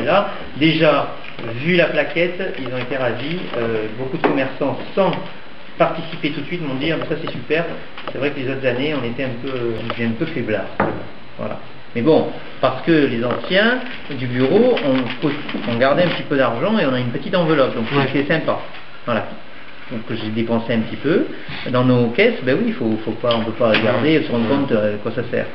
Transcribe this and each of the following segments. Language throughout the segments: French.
Là, déjà, vu la plaquette, ils ont été ravis. Beaucoup de commerçants, sans participer tout de suite, m'ont dit ah, ça c'est super. C'est vrai que les autres années, on était un peu faiblard. Voilà. Mais bon, parce que les anciens du bureau ont gardé un petit peu d'argent et on a une petite enveloppe, donc c'est sympa. Voilà. Donc j'ai dépensé un petit peu dans nos caisses. Ben oui, on ne peut pas regarder et se rendre compte à quoi ça sert.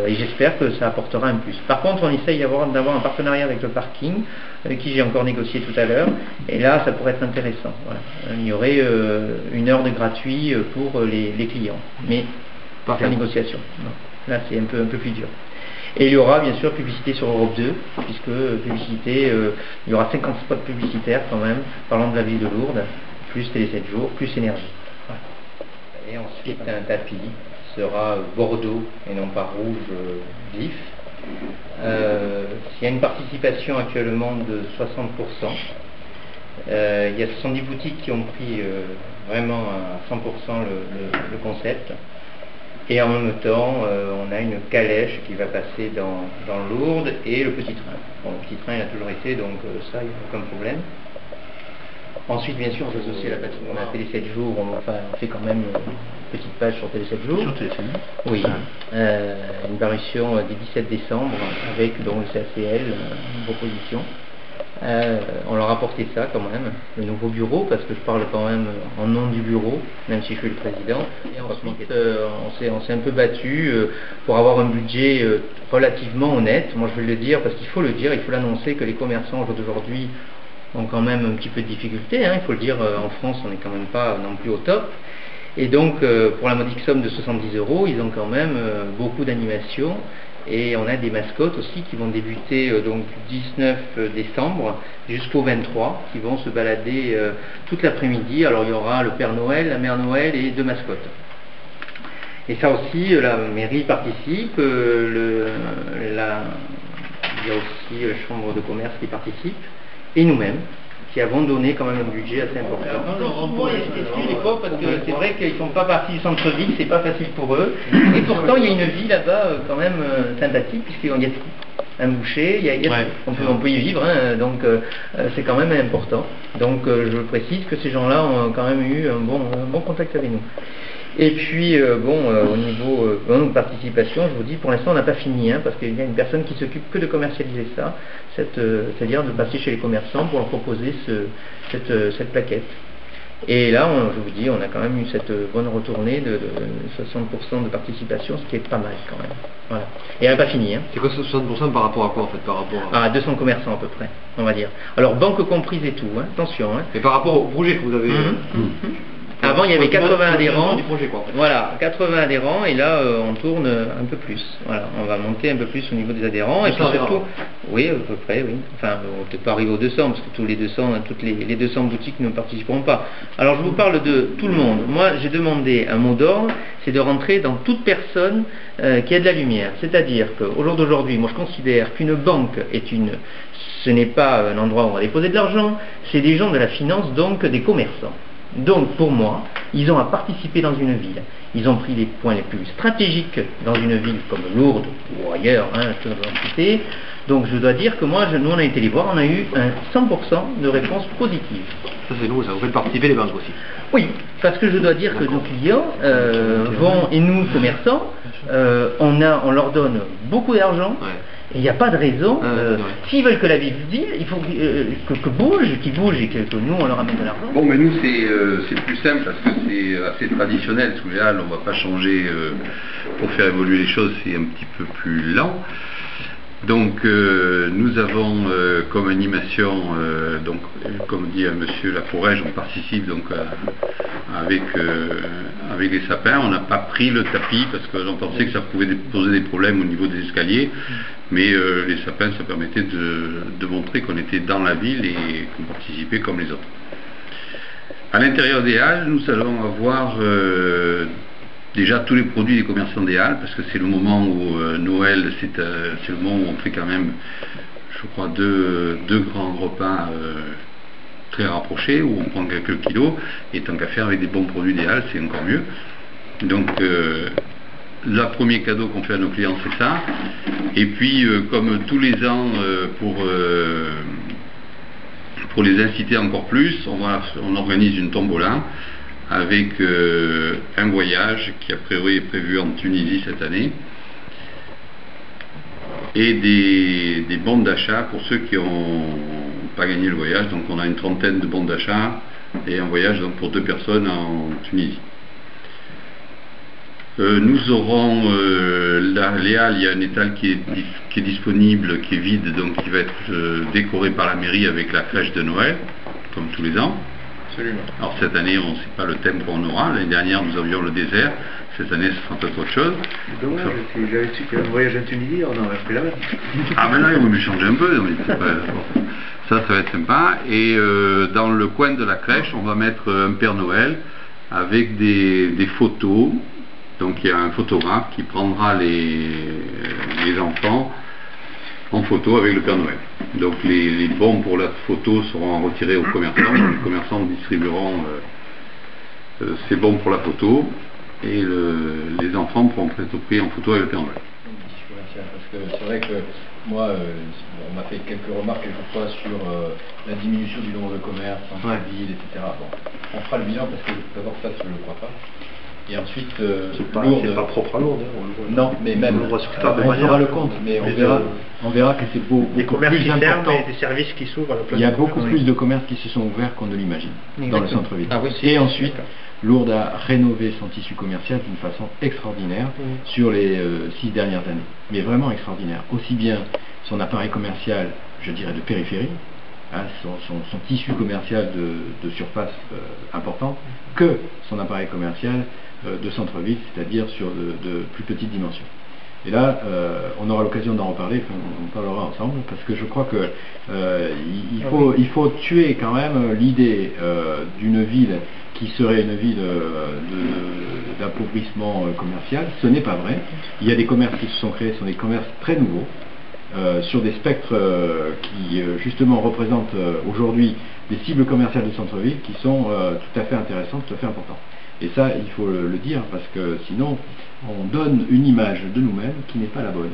Et j'espère que ça apportera un plus. Par contre, on essaye d'avoir un partenariat avec le parking, avec qui j'ai encore négocié tout à l'heure. Et là, ça pourrait être intéressant. Voilà. Il y aurait 1 heure de gratuit pour les clients, mais par la négociation. Non. Là, c'est un peu plus dur. Et il y aura bien sûr publicité sur Europe 2, puisque publicité, il y aura 50 spots publicitaires quand même, parlant de la ville de Lourdes, plus Télé 7 jours, plus énergie. Voilà. Et ensuite, un tapis sera bordeaux et non pas rouge vif. Il y a une participation actuellement de 60%. Il y a 70 boutiques qui ont pris vraiment à 100% le concept. Et en même temps, on a une calèche qui va passer dans Lourdes et le petit train. Bon, le petit train, il a toujours été, donc ça, il n'y a aucun problème. Ensuite, bien sûr, on s'associe à la patinoire. On a Télé 7 jours, on fait quand même une petite page sur Télé 7 jours. Sur Télé 7 jours. Oui. Une parution du 17 décembre avec donc le CACL, une proposition. On leur a apporté ça quand même, le nouveau bureau, parce que je parle quand même en nom du bureau, même si je suis le président. Et ensuite, on s'est un peu battu pour avoir un budget relativement honnête. Moi, je vais le dire, parce qu'il faut le dire, il faut l'annoncer que les commerçants d'aujourd'hui ont quand même un petit peu de difficulté. Il faut le dire, en France, on n'est quand même pas non plus au top. Et donc, pour la modique somme de 70 €, ils ont quand même beaucoup d'animations. Et on a des mascottes aussi qui vont débuter donc du 19 décembre jusqu'au 23, qui vont se balader toute l'après-midi. Alors il y aura le Père Noël, la Mère Noël et 2 mascottes. Et ça aussi, la mairie participe, il y a aussi la chambre de commerce qui participe, et nous-mêmes, qui avons donné quand même un budget assez important. Souvent, il y a les pauvres parce que c'est vrai qu'ils ne font pas partie du centre-ville, c'est pas facile pour eux. Et pourtant, il y a une vie là-bas quand même sympathique, puisqu'il y a un boucher, on peut y vivre, donc c'est quand même important. Donc je précise que ces gens-là ont quand même eu un bon contact avec nous. Et puis, au niveau de participation, je vous dis, pour l'instant, on n'a pas fini, parce qu'il y a une personne qui s'occupe que de commercialiser ça, c'est-à-dire de passer chez les commerçants pour leur proposer cette plaquette. Et là, je vous dis, on a quand même eu cette bonne retournée de 60% de participation, ce qui est pas mal quand même. Voilà. Et elle n'est pas finie. C'est quoi ce 60% par rapport à quoi en fait, par rapport à 200 commerçants à peu près, on va dire. Alors, banque comprise et tout, attention. Et par rapport au projet que vous avez... Avant, il y avait 80 adhérents. Du projet, quoi, en fait. Voilà, 80 adhérents, et là, on tourne un peu plus. Voilà, on va monter un peu plus au niveau des adhérents. Et puis surtout, oui, à peu près, oui. Enfin, on ne peut pas arriver aux 200, parce que toutes les 200 boutiques ne participeront pas. Alors, je vous parle de tout le monde. Moi, j'ai demandé un mot d'ordre, c'est de rentrer dans toute personne qui a de la lumière. C'est-à-dire qu'au jour d'aujourd'hui, moi, je considère qu'une banque ce n'est pas un endroit où on va déposer de l'argent, c'est des gens de la finance, donc des commerçants. Donc pour moi, ils ont à participer dans une ville. Ils ont pris les points les plus stratégiques dans une ville comme Lourdes ou ailleurs, je peux en citer. Donc je dois dire que nous on a été les voir, on a eu un 100% de réponses positives. Ça c'est nous, ça vous fait participer les banques aussi. Oui, parce que je dois dire que nos clients vont, et nous commerçants, on leur donne beaucoup d'argent. Et il n'y a pas de raison, s'ils veulent que la ville, il faut qu'ils bougent et que nous on leur amène de l'argent. Bon, mais nous c'est plus simple parce que c'est assez traditionnel. Sous les halles, on ne va pas changer pour faire évoluer les choses, c'est un petit peu plus lent. Donc nous avons comme animation, donc comme dit monsieur Laforêge, on participe donc avec les sapins. On n'a pas pris le tapis parce que j'en pensais que ça pouvait poser des problèmes au niveau des escaliers, mais les sapins, ça permettait de montrer qu'on était dans la ville et qu'on participait comme les autres. À l'intérieur des halles, nous allons avoir déjà tous les produits des commerçants des halles, parce que c'est le moment où Noël, c'est le moment où on fait quand même, je crois, deux grands repas très rapprochés, où on prend quelques kilos, et tant qu'à faire avec des bons produits des halles, c'est encore mieux. Donc le premier cadeau qu'on fait à nos clients, c'est ça. Et puis, comme tous les ans, pour les inciter encore plus, on organise une tombola avec un voyage qui a priori est prévu en Tunisie cette année et des bons d'achat pour ceux qui n'ont pas gagné le voyage. Donc on a une trentaine de bons d'achat et un voyage donc pour 2 personnes en Tunisie. Nous aurons les halles, il y a un étal qui est disponible, qui est vide, donc qui va être décoré par la mairie avec la crèche de Noël, comme tous les ans. Absolument. Alors cette année, on ne sait pas le thème qu'on aura. L'année dernière, nous avions le désert. Cette année, ce sera peut-être autre chose. Dommage, si j'avais su qu'il y avait un voyage en Tunisie, on aurait pris la même. Ah mais là, ils vont lui changer un peu. Mais ça va être sympa. Et dans le coin de la crèche, on va mettre un Père Noël avec des photos. Donc il y a un photographe qui prendra les enfants en photo avec le Père Noël. Donc les bons pour la photo seront retirés aux commerçants. Les commerçants distribueront ces bons pour la photo et les enfants pourront être pris en photo avec le Père Noël. Parce que c'est vrai que moi, on m'a fait quelques remarques quelquefois sur la diminution du nombre de commerces en ville, etc. Bon, on fera le bilan parce que d'abord ça, je ne le crois pas. Et ensuite, c'est pas propre à Lourdes. Non, mais même, on fera le compte, mais on verra que c'est beaucoup plus important. Et des services qui s'ouvrent à la place. Il y a beaucoup plus de commerces qui se sont ouverts qu'on ne l'imagine dans le centre-ville. Et ensuite, Lourdes a rénové son tissu commercial d'une façon extraordinaire sur les 6 dernières années. Mais vraiment extraordinaire. Aussi bien son appareil commercial, je dirais, de périphérie, son tissu commercial de surface importante, que son appareil commercial de centre-ville, c'est-à-dire sur de plus petites dimensions. Et là, on aura l'occasion d'en reparler, on parlera ensemble, parce que je crois que il faut tuer quand même l'idée d'une ville qui serait une ville d'appauvrissement commercial. Ce n'est pas vrai. Il y a des commerces qui se sont créés, ce sont des commerces très nouveaux, sur des spectres qui justement représentent aujourd'hui des cibles commerciales de centre-ville qui sont tout à fait intéressantes, tout à fait importantes. Et ça, il faut le dire, parce que sinon, on donne une image de nous-mêmes qui n'est pas la bonne,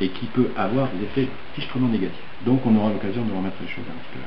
et qui peut avoir des effets fichtrement négatifs. Donc on aura l'occasion de remettre les choses un petit peu.